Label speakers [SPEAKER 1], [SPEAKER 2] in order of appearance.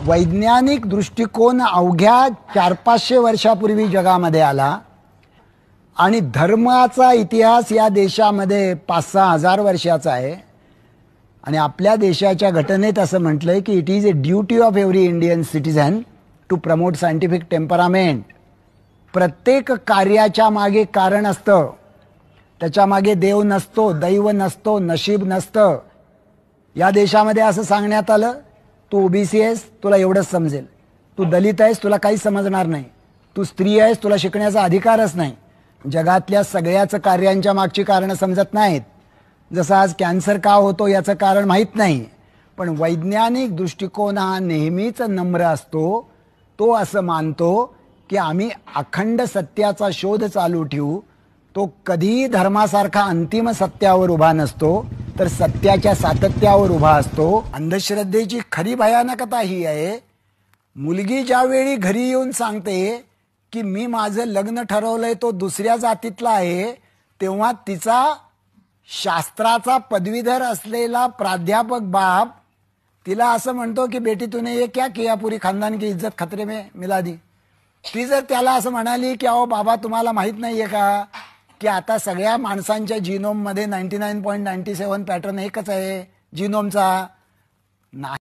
[SPEAKER 1] वैज्ञानिक दृष्टिकोन अवघ्या 400-500 वर्षापूर्वी जगामध्ये आला आणि धर्माचा इतिहास या देशामध्ये 5-6 हजार वर्षाचा आहे। आणि आपल्या देशाच्या घटनेत असं म्हटलंय की it is a duty of every Indian citizen to promote scientific temperament. प्रत्येक कार्याच्या मागे कारण असतं, त्याच्या मागे देव नसतो, दैव नसतो, नशीब नसतं। या देशामध्ये असं सांगण्यात आलं, तू ओबीसी आहेस तुला एवढंच समजेल, तू दलित आहेस तुला काही समजणार नाही, तू स्त्री आहेस तुला शिकण्याचा अधिकारच नाही। जगातल्या सगळ्याच कार्यांच्या मागची कारणं समजत नाहीत। जसं आज कॅन्सर का होतो याचं कारण माहीत नाही, पण वैज्ञानिक दृष्टिकोन हा नेहमीच नम्र असतो। तो असं मानतो की आम्ही अखंड सत्याचा शोध चालू ठेवू। तो कधीही धर्मासारखा अंतिम सत्यावर उभा नसतो, तर सत्याच्या सातत्यावर उभा असतो। अंधश्रद्धेची खरी भयानकता ही आहे, मुलगी ज्यावेळी घरी येऊन सांगते की मी माझं लग्न ठरवलंय तो दुसऱ्या जातीतला आहे, तेव्हा तिचा शास्त्राचा पदवीधर असलेला प्राध्यापक बाप तिला असं म्हणतो की बेटी तूने ये क्या किया, पूरी खानदान की इज्जत खतरे में मिला दी। ती जर त्याला असं म्हणाली की अहो बाबा तुम्हाला माहित नाहीये का की आता सगळ्या माणसांच्या जीनोम मध्ये 99.97 पॅटर्न एकच आहे जीनोमचा, नाही